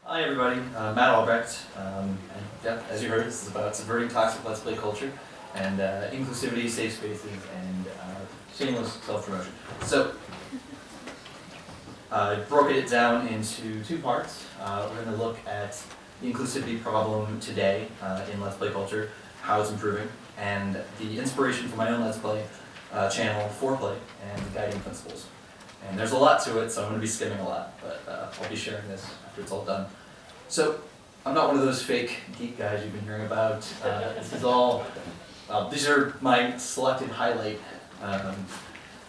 Hi everybody, Matt Albrecht, and yeah, as you heard, this is about subverting toxic Let's Play culture, and inclusivity, safe spaces, and shameless self-promotion. So, I broke it down into two parts. We're going to look at the inclusivity problem today in Let's Play culture, how it's improving, and the inspiration for my own Let's Play channel, Fourplay, and the guiding principles. And there's a lot to it, so I'm going to be skimming a lot, but I'll be sharing this after it's all done. So, I'm not one of those fake geek guys you've been hearing about. This is all, these are my selected highlight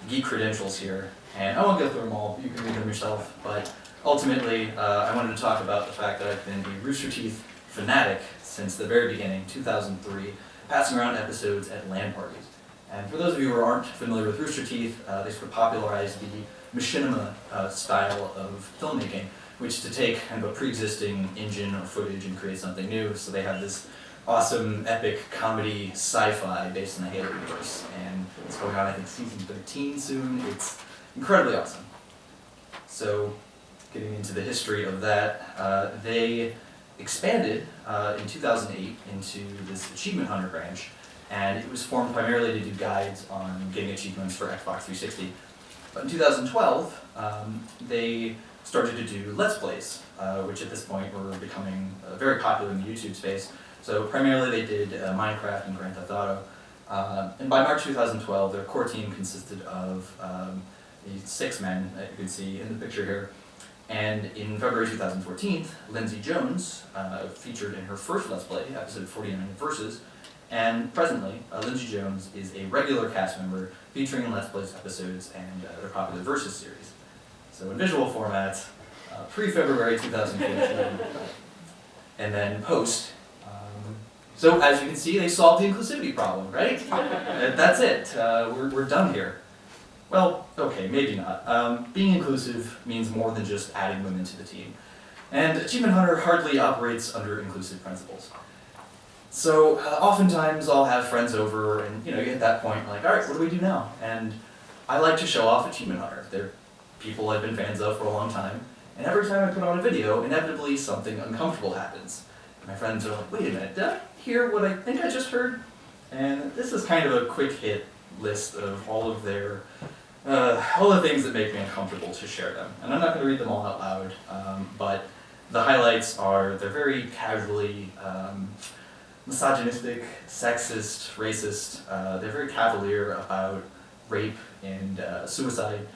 geek credentials here. And I won't go through them all, you can read them yourself, but ultimately I wanted to talk about the fact that I've been a Rooster Teeth fanatic since the very beginning, 2003, passing around episodes at LAN parties. And for those of you who aren't familiar with Rooster Teeth, they sort of popularized the machinima style of filmmaking, which is to take kind of a pre-existing engine or footage and create something new. So they have this awesome, epic comedy sci-fi based on the Halo universe. And it's going on, I think, season 13 soon. It's incredibly awesome. So, getting into the history of that, they expanded in 2008 into this Achievement Hunter branch, and it was formed primarily to do guides on getting achievements for Xbox 360. But in 2012, they started to do Let's Plays, which at this point were becoming very popular in the YouTube space. So primarily they did Minecraft and Grand Theft Auto. And by March 2012, their core team consisted of these 6 men that you can see in the picture here. And in February 2014, Lindsay Jones featured in her first Let's Play, episode 49 Versus, and presently, Lindsay Jones is a regular cast member featuring in Let's Plays episodes and their popular Versus series. So in visual format, pre-February 2015, and then post. So as you can see, they solved the inclusivity problem, right? That's it, we're done here. Well, okay, maybe not. Being inclusive means more than just adding women to the team. And Achievement Hunter hardly operates under inclusive principles. So oftentimes I'll have friends over and you hit that point like, alright, what do we do now? And I like to show off Achievement Hunter. They're people I've been fans of for a long time. And every time I put on a video, inevitably something uncomfortable happens. My friends are like, wait a minute, did I hear what I think I just heard? And this is kind of a quick hit list of all of their, all the things that make me uncomfortable to share them. And I'm not going to read them all out loud, but the highlights are, they're very casually misogynistic, sexist, racist. They're very cavalier about rape and suicide.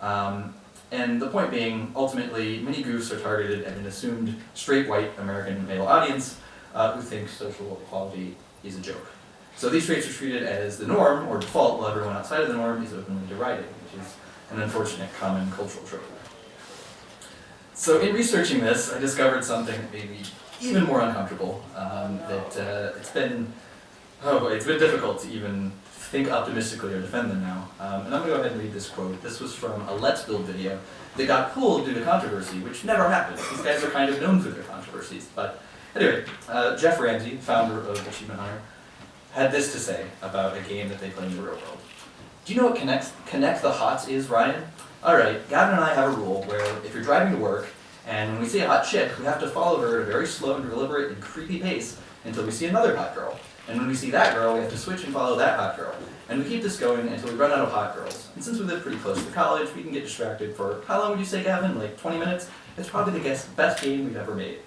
And the point being, ultimately, many goofs are targeted at an assumed straight white American male audience who think social equality is a joke. So these traits are treated as the norm, or default, while everyone outside of the norm is openly derided, which is an unfortunate common cultural trope. So in researching this, I discovered something that made me even more uncomfortable, it's been difficult to even think optimistically or defend them now. And I'm going to go ahead and read this quote. This was from a Let's Build video that got pulled due to controversy, which never happens. These guys are kind of known for their controversies. But anyway, Jeff Ramsey, founder of Achievement Hunter, had this to say about a game that they play in the real world. Do you know what Connect the Hots is, Ryan? Alright, Gavin and I have a rule where if you're driving to work, and when we see a hot chick, we have to follow her at a very slow and deliberate and creepy pace until we see another hot girl. And when we see that girl, we have to switch and follow that hot girl. And we keep this going until we run out of hot girls. And since we live pretty close to college, we can get distracted for, how long would you say, Gavin? Like 20 minutes? It's probably the best game we've ever made.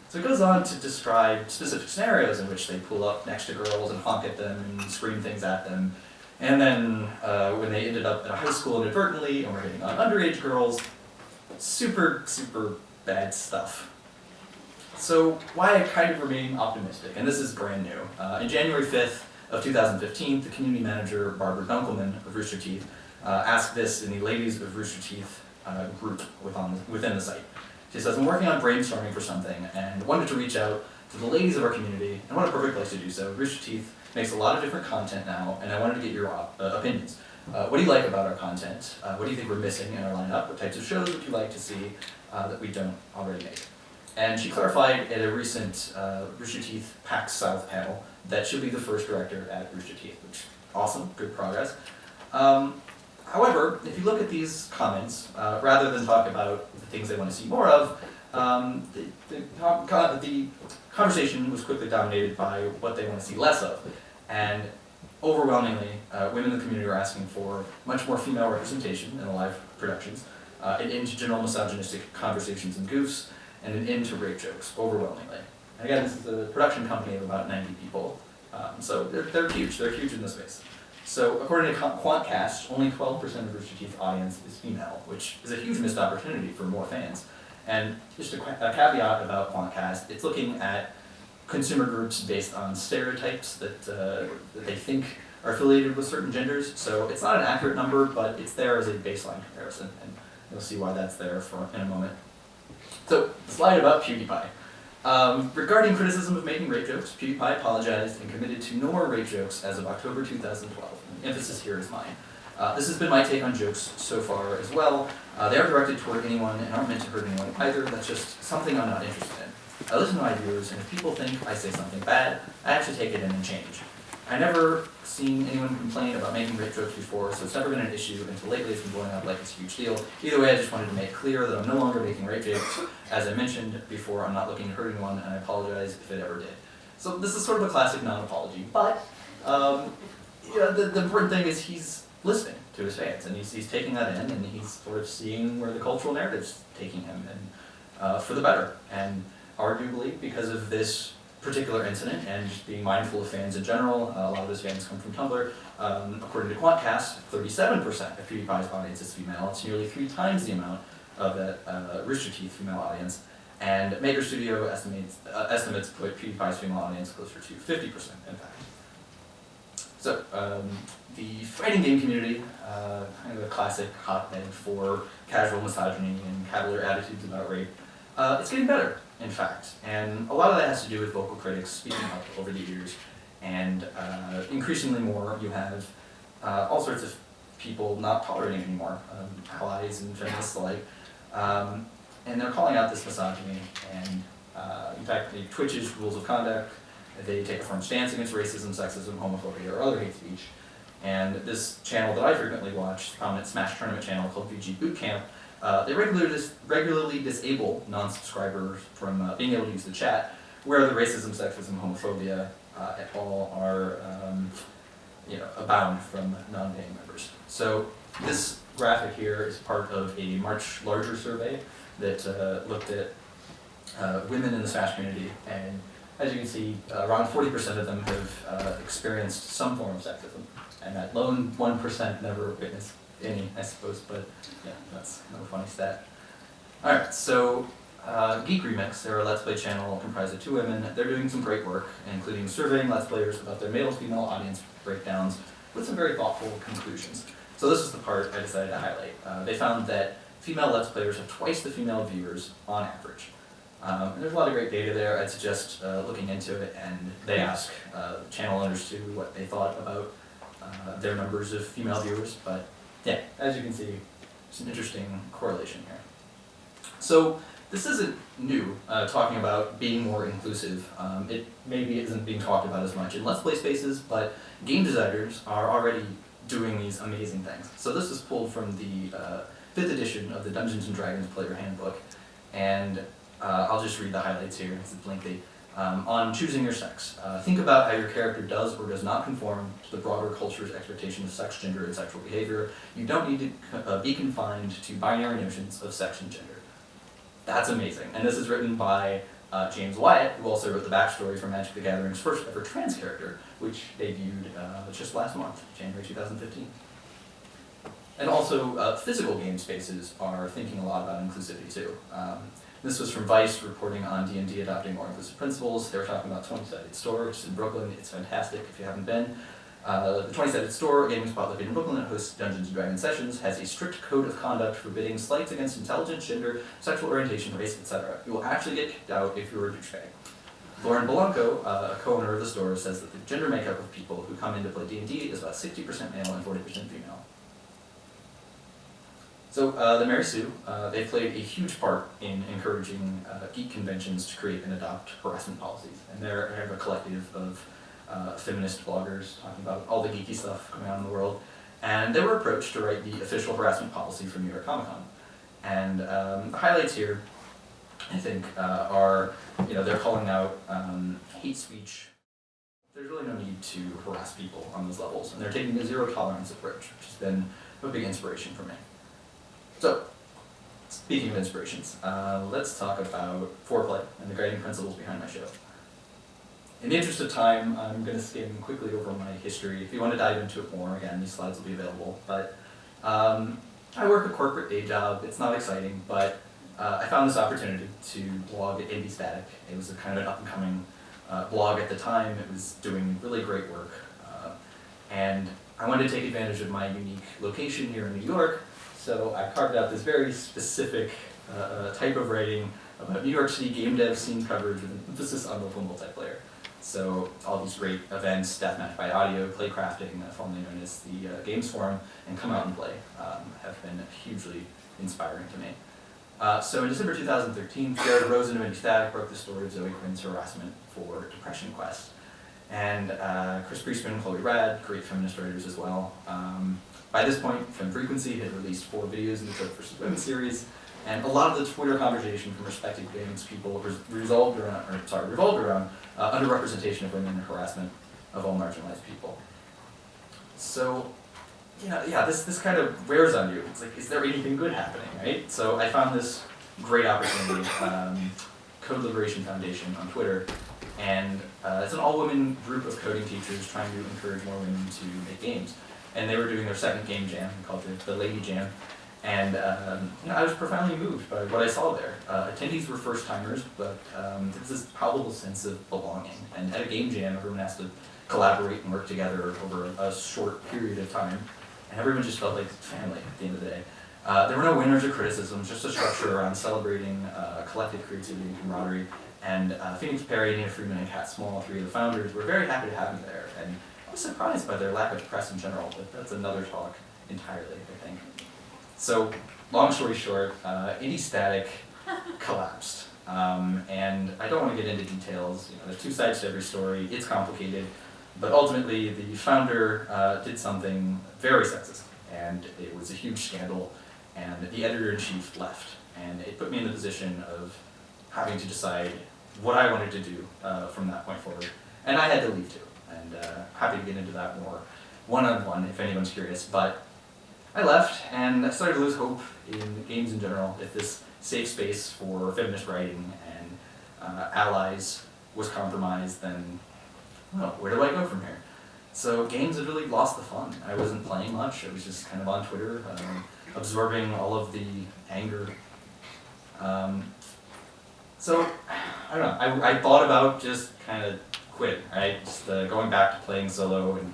So it goes on to describe specific scenarios in which they pull up next to girls and honk at them and scream things at them. And then when they ended up at a high school inadvertently and were hitting on underage girls, super, super bad stuff. So why I kind of remain optimistic, and this is brand new. In January 5th of 2015, the community manager, Barbara Dunkelman of Rooster Teeth, asked this in the Ladies of Rooster Teeth group within the site. She says, I'm working on brainstorming for something and wanted to reach out to the ladies of our community, and what a perfect place to do so. Rooster Teeth makes a lot of different content now, and I wanted to get your opinions. What do you like about our content? What do you think we're missing in our lineup? What types of shows would you like to see that we don't already make? And she clarified at a recent Rooster Teeth PAX South panel that she'll be the first director at Rooster Teeth, which awesome, good progress. However, if you look at these comments, rather than talk about the things they want to see more of, the conversation was quickly dominated by what they want to see less of. And overwhelmingly, women in the community are asking for much more female representation in the live productions, an end to general misogynistic conversations and goofs, and an end to rape jokes, overwhelmingly. And again, this is a production company of about 90 people, so they're huge in this space. So according to Quantcast, only 12% of Rooster Teeth's audience is female, which is a huge missed opportunity for more fans. And just a caveat about Quantcast, it's looking at consumer groups based on stereotypes that they think are affiliated with certain genders. So it's not an accurate number, but it's there as a baseline comparison, and you'll see why that's there in a moment. So, slide about PewDiePie. Regarding criticism of making rape jokes, PewDiePie apologized and committed to no more rape jokes as of October 2012. The emphasis here is mine. This has been my take on jokes so far as well. They aren't directed toward anyone and aren't meant to hurt anyone either. That's just something I'm not interested in. I listen to my viewers, and if people think I say something bad, I have to take it in and change. I've never seen anyone complain about making rape jokes before, so it's never been an issue until lately it's been blowing up like it's a huge deal. Either way, I just wanted to make clear that I'm no longer making rape jokes. As I mentioned before, I'm not looking to hurt anyone, and I apologize if it ever did. So this is sort of a classic non-apology, but the important thing is he's listening to his fans, and he's taking that in, and he's sort of seeing where the cultural narrative's taking him, and for the better. And arguably, because of this particular incident and just being mindful of fans in general, a lot of his fans come from Tumblr. According to Quantcast, 37% of PewDiePie's audience is female. It's nearly 3 times the amount of that Rooster Teeth female audience. And Maker Studio estimates put PewDiePie's female audience closer to 50%, in fact. So, the fighting game community, kind of a classic hotbed for casual misogyny and cavalier attitudes about rape, it's getting better, in fact. And a lot of that has to do with vocal critics speaking up over the years. And increasingly more, you have all sorts of people not tolerating it anymore, allies and feminists alike. And they're calling out this misogyny. And in fact, Twitch's rules of conduct, they take a firm stance against racism, sexism, homophobia, or other hate speech. And this channel that I frequently watch, the prominent Smash tournament channel called VG Bootcamp, they regularly disable non-subscribers from being able to use the chat, where the racism, sexism, homophobia at all are abound from non-paying members. So this graphic here is part of a much larger survey that looked at women in the Smash community, and as you can see, around 40% of them have experienced some form of sexism, and that lone 1% never witnessed any, I suppose, but yeah, that's no funny stat. Alright, so Geek Remix, they're a Let's Play channel comprised of 2 women. They're doing some great work, including surveying Let's Players about their male-female audience breakdowns with some very thoughtful conclusions. So this is the part I decided to highlight. They found that female Let's Players have twice the female viewers on average. And there's a lot of great data there. I'd suggest looking into it, and they ask channel owners too what they thought about their numbers of female viewers, but yeah, as you can see, there's an interesting correlation here. So this isn't new, talking about being more inclusive. It maybe isn't being talked about as much in Let's Play spaces, but game designers are already doing these amazing things. So this is pulled from the 5th edition of the Dungeons & Dragons Player Handbook, and I'll just read the highlights here, it's lengthy. On choosing your sex. Think about how your character does or does not conform to the broader culture's expectation of sex, gender, and sexual behavior. You don't need to be confined to binary notions of sex and gender. That's amazing. And this is written by James Wyatt, who also wrote the backstory for Magic the Gathering's first ever trans character, which debuted just last month, January 2015. And also, physical game spaces are thinking a lot about inclusivity too. This was from Vice reporting on D&D adopting more inclusive principles. They were talking about 20-sided store, which is in Brooklyn. It's fantastic if you haven't been. The 20-sided store, a gaming spot located in Brooklyn that hosts Dungeons & Dragons sessions, has a strict code of conduct forbidding slights against intelligence, gender, sexual orientation, race, etc. You will actually get kicked out if you're a douchebag. Lauren Belanco, a co-owner of the store, says that the gender makeup of people who come in to play D&D is about 60% male and 40% female. So the Mary Sue, they played a huge part in encouraging geek conventions to create and adopt harassment policies. And they're a collective of feminist bloggers talking about all the geeky stuff going on in the world. And they were approached to write the official harassment policy for New York Comic Con. And the highlights here, I think, are, they're calling out hate speech. There's really no need to harass people on those levels, and they're taking a zero tolerance approach, which has been a big inspiration for me. So, speaking of inspirations, let's talk about Fourplay and the guiding principles behind my show. In the interest of time, I'm going to skim quickly over my history. If you want to dive into it more, again, these slides will be available. But I work a corporate day job. It's not exciting, but I found this opportunity to blog at IndieCade. It was a kind of an up-and-coming blog at the time. It was doing really great work. And I wanted to take advantage of my unique location here in New York, so I carved out this very specific type of writing about New York City game dev scene coverage with an emphasis on local multiplayer. So all these great events, Deathmatch by Audio, Playcrafting, formerly known as the Games Forum, and Come Out and Play have been hugely inspiring to me. So in December 2013, Jared Rosen of IndieCade broke the story of Zoe Quinn's harassment for Depression Quest. And Chris Priestman, Chloe Rad, great feminist writers as well. By this point, Fem Frequency had released 4 videos in the Cook vs. Women series, and a lot of the Twitter conversation from respected games people revolved around underrepresentation of women and harassment of all marginalized people. So, this kind of wears on you. It's like, is there anything good happening, right? So I found this great opportunity, Code Liberation Foundation on Twitter, and it's an all-women group of coding teachers trying to encourage more women to make games. And they were doing their second game jam, called the Lady Jam, and I was profoundly moved by what I saw there. Attendees were first-timers, but there was this palpable sense of belonging. And at a game jam, everyone has to collaborate and work together over a short period of time, and everyone just felt like family at the end of the day. There were no winners or criticisms, just a structure around celebrating collective creativity and camaraderie. And Phoenix Perry, Nina Freeman, and Kat Small, 3 of the founders, were very happy to have me there. And I was surprised by their lack of press in general, but that's another talk entirely, I think. So, long story short, IndieCade collapsed. And I don't want to get into details. There's 2 sides to every story. It's complicated. But ultimately, the founder did something very sexist. And it was a huge scandal. And the editor-in-chief left. And it put me in the position of having to decide what I wanted to do from that point forward. And I had to leave too. And happy to get into that more one-on-one if anyone's curious. But I left, and I started to lose hope in games in general. If this safe space for feminist writing and allies was compromised, then, well, where do I go from here? So games had really lost the fun. I wasn't playing much. I was just kind of on Twitter, absorbing all of the anger. So, I don't know, I thought about just kind of quitting, right? Just going back to playing solo and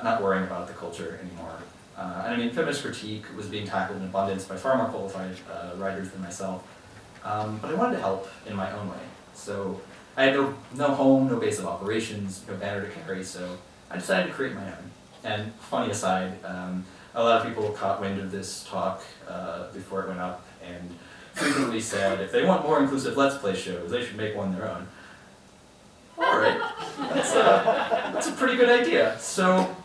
not worrying about the culture anymore. And I mean, feminist critique was being tackled in abundance by far more qualified writers than myself. But I wanted to help in my own way. So I had no home, no base of operations, no banner to carry, so I decided to create my own. And funny aside, a lot of people caught wind of this talk before it went up and frequently said if they want more inclusive Let's Play shows, they should make one their own. Alright, that's a pretty good idea. So,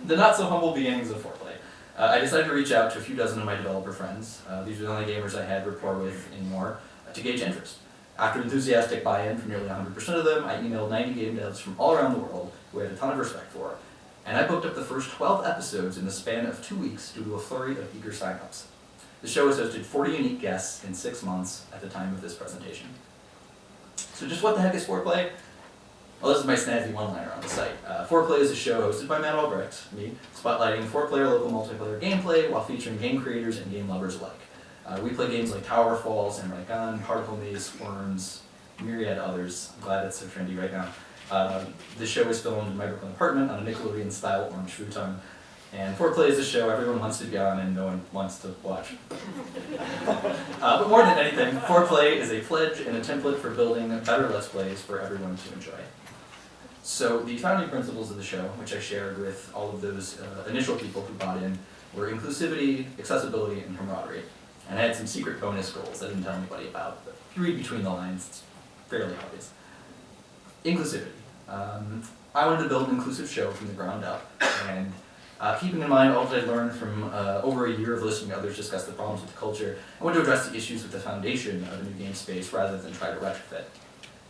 the not-so-humble beginnings of Fourplay. I decided to reach out to a few dozen of my developer friends. These were the only gamers I had rapport with anymore, to gauge interest. After enthusiastic buy-in from nearly 100% of them, I emailed 90 game devs from all around the world who I had a ton of respect for. And I booked up the first 12 episodes in the span of 2 weeks due to a flurry of eager sign-ups. The show has hosted 40 unique guests in 6 months at the time of this presentation. So just what the heck is Fourplay? Well, this is my snazzy one-liner on the site. Fourplay is a show hosted by Matt Albrecht, me, spotlighting 4-player local multiplayer gameplay while featuring game creators and game lovers alike. We play games like Tower Fall, Samurai Gun, Particle Maze, Worms, myriad others. I'm glad it's so trendy right now. The show is filmed in my Brooklyn apartment on a Nickelodeon-style orange futon. And Fourplay is a show everyone wants to be on and no one wants to watch. But more than anything, Fourplay is a pledge and a template for building better Let's Plays for everyone to enjoy. So the founding principles of the show, which I shared with all of those initial people who bought in, were inclusivity, accessibility, and camaraderie. And I had some secret bonus goals I didn't tell anybody about, but if you read between the lines, it's fairly obvious. Inclusivity. I wanted to build an inclusive show from the ground up, and Keeping in mind all that I learned from over a year of listening to others discuss the problems with the culture, I want to address the issues with the foundation of a new game space rather than try to retrofit.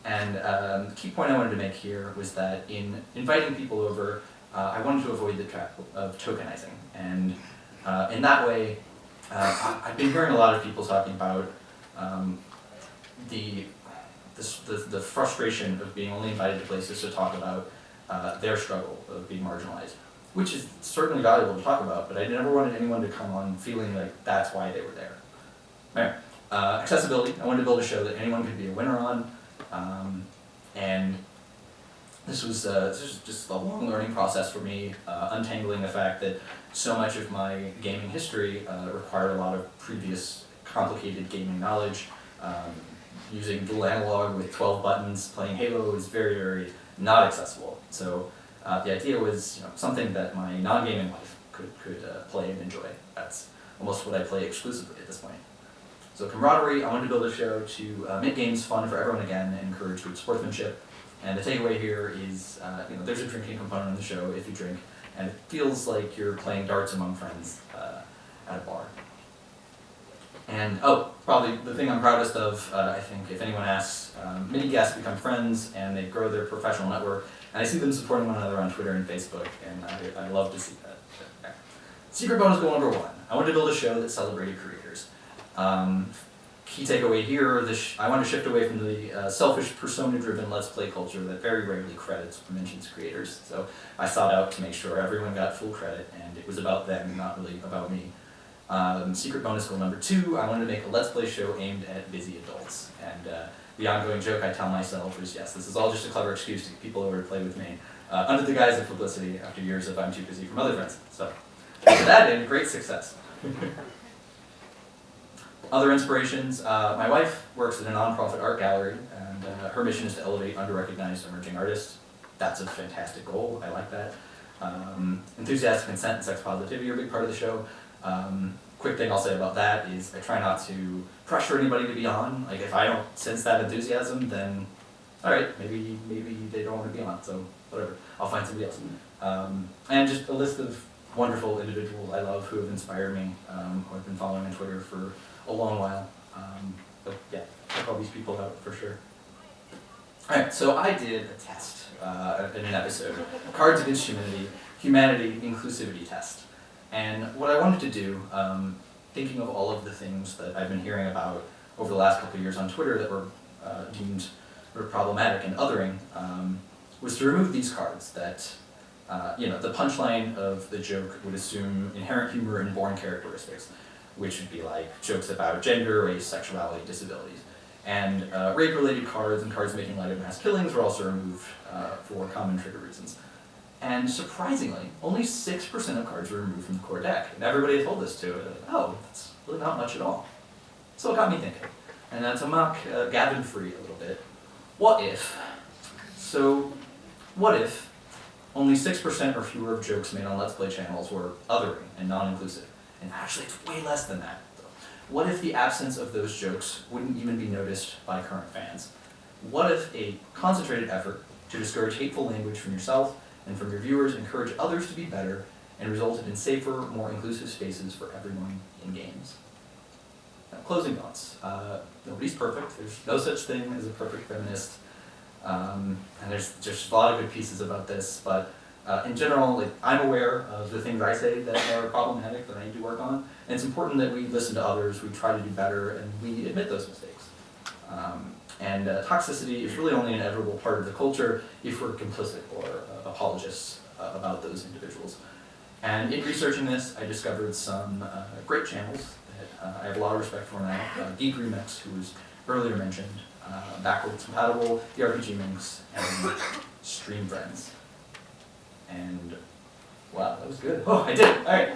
And the key point I wanted to make here was that in inviting people over, I wanted to avoid the trap of tokenizing. And in that way, I've been hearing a lot of people talking about the frustration of being only invited to places to talk about their struggle of being marginalized, which is certainly valuable to talk about, but I never wanted anyone to come on feeling like that's why they were there. Right. Accessibility, I wanted to build a show that anyone could be a winner on, and this was just a long learning process for me, untangling the fact that so much of my gaming history required a lot of previous complicated gaming knowledge. Using dual analog with 12 buttons, playing Halo is very, very not accessible. So the idea was something that my non-gaming life could play and enjoy. That's almost what I play exclusively at this point. So camaraderie, I wanted to build a show to make games fun for everyone again and encourage good sportsmanship. And the takeaway here is, there's a drinking component in the show if you drink, and it feels like you're playing darts among friends at a bar. And, probably the thing I'm proudest of, I think, if anyone asks, many guests become friends and they grow their professional network, and I see them supporting one another on Twitter and Facebook, and I love to see that. Okay. Secret bonus goal number 1. I wanted to build a show that celebrated creators. Key takeaway here, I want to shift away from the selfish, persona-driven Let's Play culture that very rarely credits or mentions creators. So I sought out to make sure everyone got full credit, and it was about them, not really about me. Secret bonus goal number 2, I wanted to make a Let's Play show aimed at busy adults. And the ongoing joke I tell myself is, yes, this is all just a clever excuse to get people over to play with me, under the guise of publicity after years of I'm too busy from other friends. So, to that end, great success. Other inspirations, my wife works at a nonprofit art gallery, and her mission is to elevate under-recognized emerging artists. That's a fantastic goal, I like that. Enthusiastic consent and sex positivity are a big part of the show. Quick thing I'll say about that is I try not to pressure anybody to be on. Like if I don't sense that enthusiasm, then alright, maybe they don't want to be on, so whatever, I'll find somebody else. And just a list of wonderful individuals I love who have inspired me, who I've been following on Twitter for a long while. But yeah, check all these people out for sure. Alright, so I did a test in an episode, Cards Against Humanity Inclusivity Test. And what I wanted to do, thinking of all of the things that I've been hearing about over the last couple of years on Twitter that were deemed problematic and othering, was to remove these cards that, the punchline of the joke would assume inherent humor and born characteristics, which would be like jokes about gender, race, sexuality, disabilities. And rape-related cards and cards making light of mass killings were also removed for common trigger reasons. And surprisingly, only 6% of cards were removed from the core deck. And everybody had told us to, that's really not much at all. So it got me thinking. And to mock Gavin Free a little bit, what if only 6% or fewer of jokes made on Let's Play channels were othering and non-inclusive? And actually it's way less than that. What if the absence of those jokes wouldn't even be noticed by current fans? What if a concentrated effort to discourage hateful language from yourself and from your viewers encourage others to be better and resulted in safer, more inclusive spaces for everyone in games? Now, closing thoughts. Nobody's perfect. There's no such thing as a perfect feminist. And there's just a lot of good pieces about this, but in general, I'm aware of the things I say that are problematic that I need to work on, and it's important that we listen to others, we try to do better, and we admit those mistakes. And toxicity is really only an inevitable part of the culture if we're complicit or apologists about those individuals. And in researching this, I discovered some great channels that I have a lot of respect for now. Geek Remix, who was earlier mentioned, Backwards Compatible, the RPG Minx, and Stream Friends. And wow, that was good. Oh, I did it! Alright.